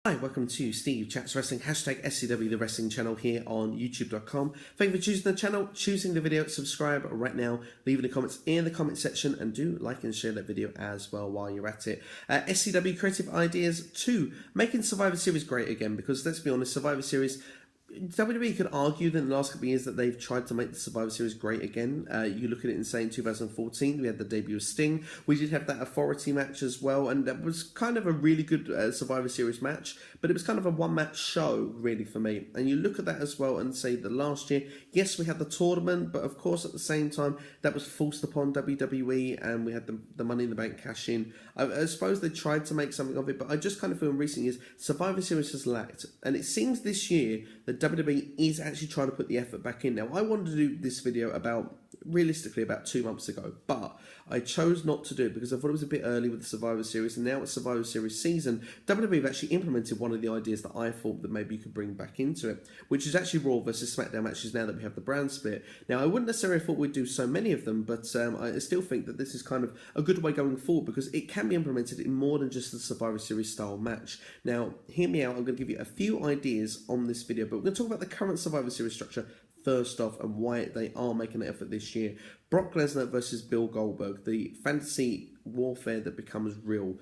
Hi, welcome to Steve Chats Wrestling, hashtag SCW, the wrestling channel here on youtube.com. Thank you for choosing the channel, choosing the video, subscribe right now, leave the comments in the comment section, and do like and share that video as well while you're at it. SCW creative ideas 2, making Survivor Series great again, because let's be honest, Survivor Series, WWE could argue that in the last couple of years that they've tried to make the Survivor Series great again. You look at it and say in 2014, we had the debut of Sting. We did have that Authority match as well, and that was kind of a really good Survivor Series match, but it was kind of a one-match show, really, for me. And you look at that as well and say that last year, yes, we had the tournament, but of course, at the same time, that was forced upon WWE, and we had the Money in the Bank cash in. I suppose they tried to make something of it, but I just kind of feel in recent years, Survivor Series has lacked. And it seems this year that WWE is actually trying to put the effort back in. Now, I wanted to do this video realistically about 2 months ago, but I chose not to do it because I thought it was a bit early with the Survivor Series, and now it's Survivor Series season. WWE have actually implemented one of the ideas that I thought that maybe you could bring back into it, which is actually Raw versus SmackDown matches now that we have the brand split. Now, I wouldn't necessarily have thought we'd do so many of them, but I still think that this is kind of a good way going forward because it can be implemented in more than just the Survivor Series style match. Now, hear me out, I'm going to give you a few ideas on this video, but we're going to talk about the current Survivor Series structure first off and why they are making an effort this year. Brock Lesnar versus Bill Goldberg, the fantasy warfare that becomes real.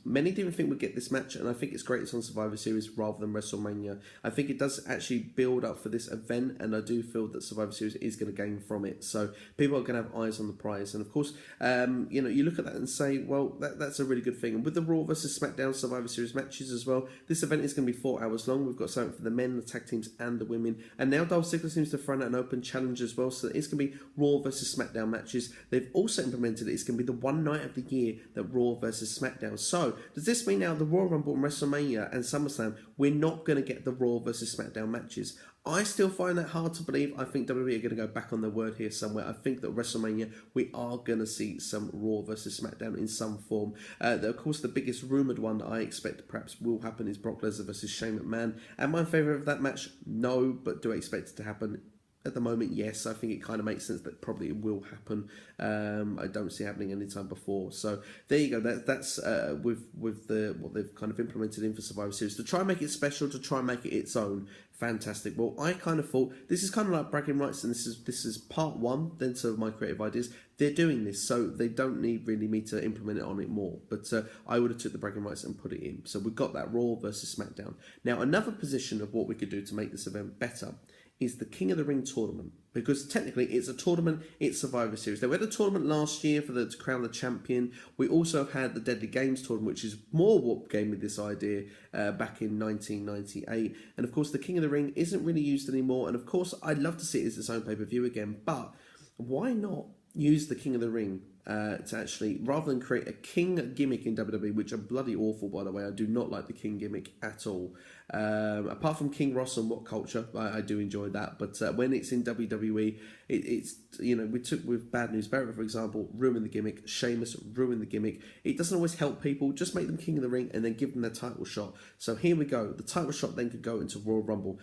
Many didn't think we'd get this match, and I think it's great it's on Survivor Series rather than WrestleMania. I think it does actually build up for this event, and I do feel that Survivor Series is going to gain from it. So people are going to have eyes on the prize, and of course, you look at that and say, well, that's a really good thing. And with the Raw versus SmackDown Survivor Series matches as well, this event is going to be 4 hours long. We've got something for the men, the tag teams, and the women. And now Dolph Ziggler seems to throw out an open challenge as well, so it's going to be Raw versus SmackDown matches. They've also implemented it's going to be the one night of the year that Raw versus SmackDown. So does this mean now the Royal Rumble and WrestleMania and SummerSlam we're not going to get the Raw versus SmackDown matches? I still find that hard to believe. I think WWE are going to go back on their word here somewhere. I think that WrestleMania we are going to see some Raw versus SmackDown in some form. Of course, the biggest rumoured one that I expect perhaps will happen is Brock Lesnar versus Shane McMahon. Am I in favour of that match? No, but do I expect it to happen? At the moment, yes. I think it kind of makes sense that probably it will happen. I don't see it happening anytime before. So there you go. That's with what they've kind of implemented in for Survivor Series to try and make it special, to try and make it its own. Fantastic. Well, I kind of thought this is kind of like bragging rights, and this is part one. Then to my creative ideas, they're doing this, so they don't need really me to implement it on it more. But I would have took the bragging rights and put it in. So we've got that Raw versus SmackDown. Now another position of what we could do to make this event better is the King of the Ring tournament, because technically it's a tournament, it's Survivor Series. Now, we had a tournament last year to crown the champion. We also have had the Deadly Games tournament, which is more what gave me this idea back in 1998. And of course, the King of the Ring isn't really used anymore. And of course, I'd love to see it as its own pay-per-view again, but why not use the King of the Ring to actually, rather than create a King gimmick in WWE, which are bloody awful, by the way. I do not like the King gimmick at all. Apart from King Ross and What Culture, I do enjoy that. But when it's in WWE, it's we took with Bad News Barrett, for example, ruin the gimmick. Sheamus, ruin the gimmick. It doesn't always help people. Just make them King of the Ring and then give them their title shot. So here we go. The title shot then could go into Royal Rumble.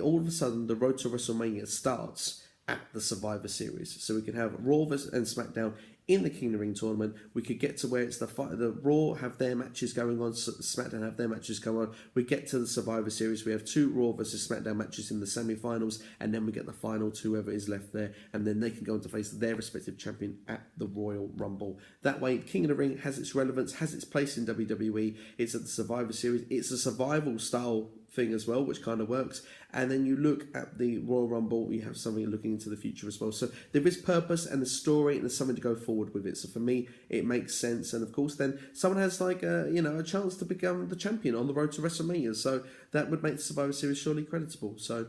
All of a sudden, the road to WrestleMania starts at the Survivor Series. So we can have Raw and SmackDown in the King of the Ring tournament. We could get to where it's the Raw have their matches going on, SmackDown have their matches going on. We get to the Survivor Series, we have 2 Raw versus SmackDown matches in the semi-finals, and then we get the final 2, whoever is left there, and then they can go on to face their respective champion at the Royal Rumble. That way, King of the Ring has its relevance, has its place in WWE. It's at the Survivor Series. It's a survival style thing as well, which kind of works. And then you look at the Royal Rumble, you have something looking into the future as well. So there is purpose and a story, and there's something to go forward with it. So for me, it makes sense. And of course, then someone has like a chance to become the champion on the road to WrestleMania. So that would make the Survivor Series surely creditable. So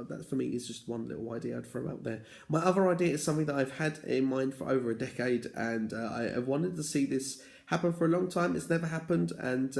that for me is just one little idea I'd throw out there. My other idea is something that I've had in mind for over a decade, and I have wanted to see this happen for a long time. It's never happened, and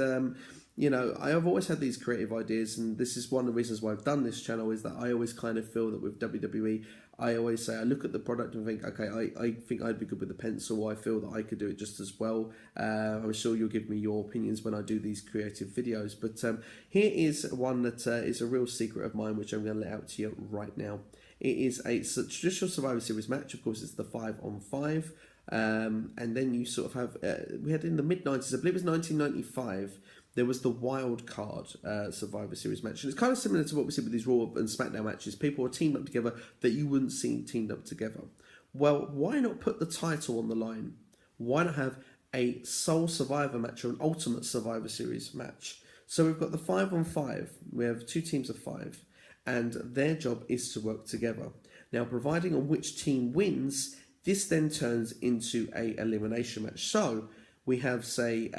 I have always had these creative ideas, and this is one of the reasons why I've done this channel, is that I always kind of feel that with WWE, I always say, I look at the product and think, okay, I think I'd be good with the pencil. I feel that I could do it just as well. I'm sure you'll give me your opinions when I do these creative videos. But here is one that is a real secret of mine, which I'm going to let out to you right now. It's a traditional Survivor Series match. Of course, it's the 5-on-5. And then you sort of have, we had in the mid-90s, I believe it was 1995, there was the wild card Survivor Series match. And it's kind of similar to what we see with these Raw and SmackDown matches. People are teamed up together that you wouldn't see teamed up together. Well, why not put the title on the line? Why not have a sole Survivor match or an Ultimate Survivor Series match? So we've got the 5-on-5. We have 2 teams of 5. And their job is to work together. Now, providing on which team wins, this then turns into a elimination match. So we have, say,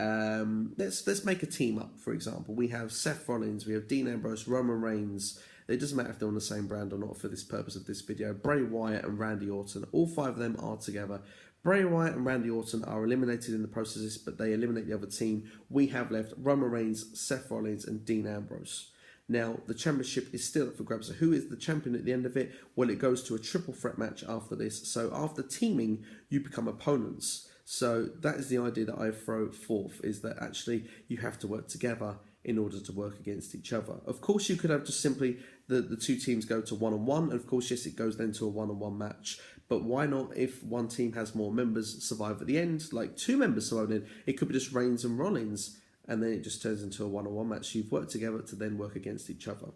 let's make a team up, for example. We have Seth Rollins, we have Dean Ambrose, Roman Reigns. It doesn't matter if they're on the same brand or not for this purpose of this video. Bray Wyatt and Randy Orton. All 5 of them are together. Bray Wyatt and Randy Orton are eliminated in the process of this, but they eliminate the other team. We have left Roman Reigns, Seth Rollins, and Dean Ambrose. Now, the championship is still up for grabs. So who is the champion at the end of it? Well, it goes to a triple threat match after this. So after teaming, you become opponents. So that is the idea that I throw forth, is that actually you have to work together in order to work against each other. Of course, you could have just simply the 2 teams go to 1-on-1. And of course, yes, it goes then to a 1-on-1 match. But why not, if one team has more members survive at the end, like 2 members survive at the end, it could be just Reigns and Rollins. And then it just turns into a 1-on-1 match. You've worked together to then work against each other.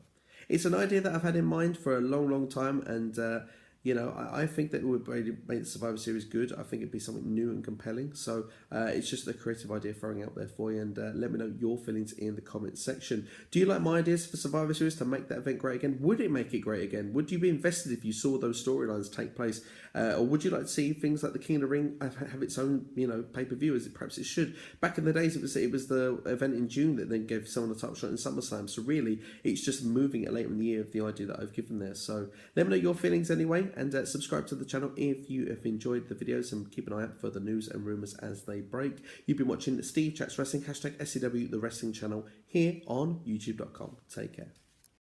It's an idea that I've had in mind for a long, long time. And, you know, I think that it would make the Survivor Series good. I think it'd be something new and compelling. So it's just a creative idea throwing out there for you. And let me know your feelings in the comments section. Do you like my ideas for Survivor Series to make that event great again? Would it make it great again? Would you be invested if you saw those storylines take place? Or would you like to see things like the King of the Ring have its own, you know, pay-per-view, as perhaps it should? Back in the days, it was the event in June that then gave someone a title shot in SummerSlam. So really, it's just moving it later in the year of the idea that I've given there. So let me know your feelings anyway, and subscribe to the channel if you have enjoyed the videos, and keep an eye out for the news and rumours as they break. You've been watching Steve Chats Wrestling, #SCW, the wrestling channel, here on YouTube.com. Take care.